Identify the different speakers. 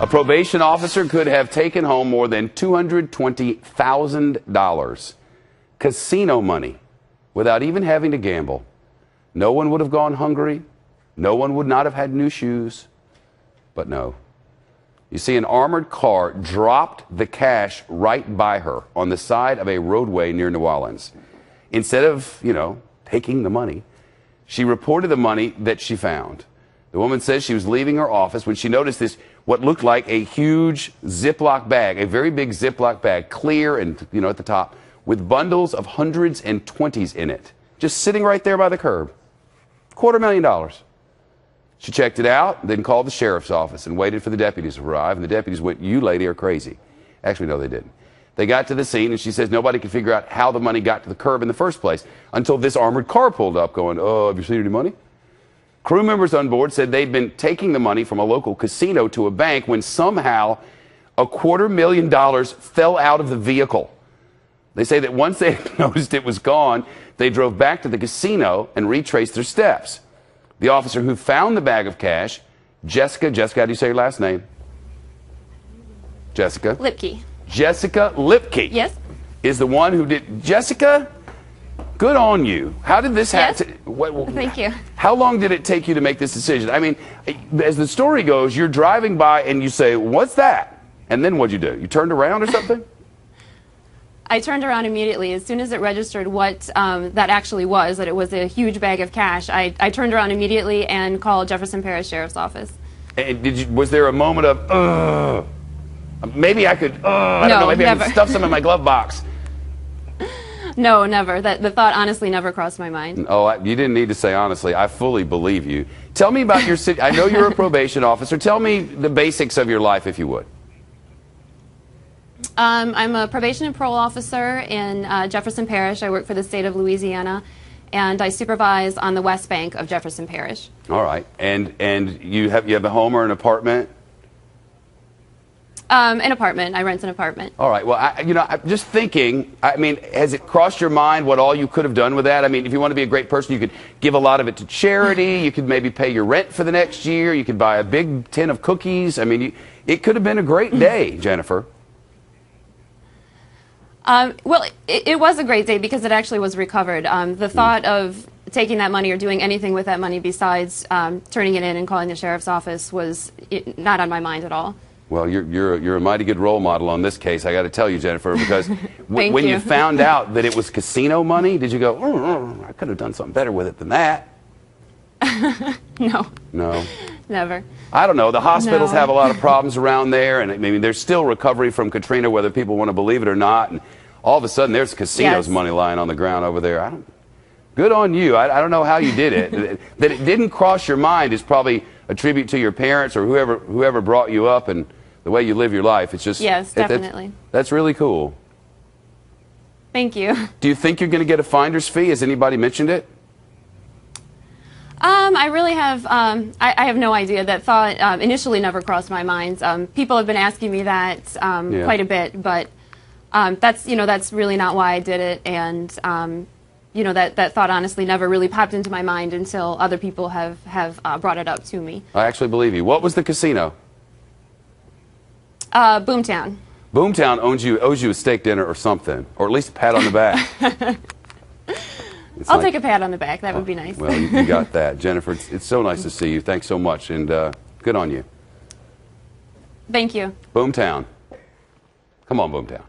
Speaker 1: A probation officer could have taken home more than $220,000 casino money without even having to gamble. No one would have gone hungry. No one would not have had new shoes. But no. You see, an armored car dropped the cash right by her on the side of a roadway near New Orleans. Instead of, taking the money, she reported the money that she found. The woman says she was leaving her office when she noticed this, what looked like a huge Ziploc bag, a very big Ziploc bag, clear and, at the top, with bundles of hundreds and twenties in it, just sitting right there by the curb. $250,000. She checked it out, then called the sheriff's office and waited for the deputies to arrive, and the deputies went, "You lady are crazy." Actually, no, they didn't. They got to the scene, and she says nobody could figure out how the money got to the curb in the first place until this armored car pulled up going, "Oh, have you seen any money?" Crew members on board said they'd been taking the money from a local casino to a bank when somehow $250,000 fell out of the vehicle. They say that once they noticed it was gone, they drove back to the casino and retraced their steps. The officer who found the bag of cash, Jessica, how do you say your last name? Jessica?
Speaker 2: Luebke.
Speaker 1: Jessica Luebke.
Speaker 2: Yes.
Speaker 1: Is the one who did. Jessica, good on you. How did this happen?
Speaker 2: Yes. Thank you.
Speaker 1: How long did it take you to make this decision? I mean, as the story goes, you're driving by and you say, "What's that?" And then what'd you do? You turned around or something?
Speaker 2: I turned around immediately. As soon as it registered what that actually was, that it was a huge bag of cash, I turned around immediately and called Jefferson Parish Sheriff's Office.
Speaker 1: And was there a moment of, maybe I could, I don't know, maybe
Speaker 2: never.
Speaker 1: I could stuff some in my glove box?
Speaker 2: No, never. The thought honestly never crossed my mind.
Speaker 1: Oh, you didn't need to say honestly. I fully believe you. Tell me about your city. I know you're a probation officer. Tell me the basics of your life, if you would.
Speaker 2: I'm a probation and parole officer in Jefferson Parish. I work for the state of Louisiana, and I supervise on the West Bank of Jefferson Parish.
Speaker 1: All right, and you have a home or an apartment?
Speaker 2: An apartment. I rent an apartment.
Speaker 1: All right. Well, I'm just thinking. I mean, has it crossed your mind what all you could have done with that? I mean, if you want to be a great person, you could give a lot of it to charity. You could maybe pay your rent for the next year. You could buy a big tin of cookies. I mean, it could have been a great day, Jennifer.
Speaker 2: Well, it was a great day because it actually was recovered. The thought of taking that money or doing anything with that money besides turning it in and calling the sheriff's office was not on my mind at all.
Speaker 1: Well, you're a mighty good role model on this case, I got to tell you, Jennifer, because when you found out that it was casino money, did you go, I could have done something better with it than that?
Speaker 2: No.
Speaker 1: No?
Speaker 2: Never.
Speaker 1: I don't know. The hospitals have a lot of problems around there, and I mean, there's still recovery from Katrina, whether people want to believe it or not, and all of a sudden there's casinos money lying on the ground over there. Good on you. I don't know how you did it. That it didn't cross your mind is probably a tribute to your parents or whoever brought you up and the way you live your life. It's just
Speaker 2: yes, definitely.
Speaker 1: That's really cool.
Speaker 2: Thank you.
Speaker 1: Do you think you're going to get a finder's fee? Has anybody mentioned it?
Speaker 2: I really have. I have no idea. That thought initially never crossed my mind. People have been asking me that quite a bit, but that's really not why I did it. And that thought honestly never really popped into my mind until other people have brought it up to me. I
Speaker 1: actually believe you. What was the casino?
Speaker 2: Boomtown.
Speaker 1: Boomtown owes you a steak dinner or something, or at least a pat on the back.
Speaker 2: I'll take a pat on the back. That would be nice.
Speaker 1: Well, you got that. Jennifer, it's so nice to see you. Thanks so much, and good on you.
Speaker 2: Thank you.
Speaker 1: Boomtown. Come on, Boomtown.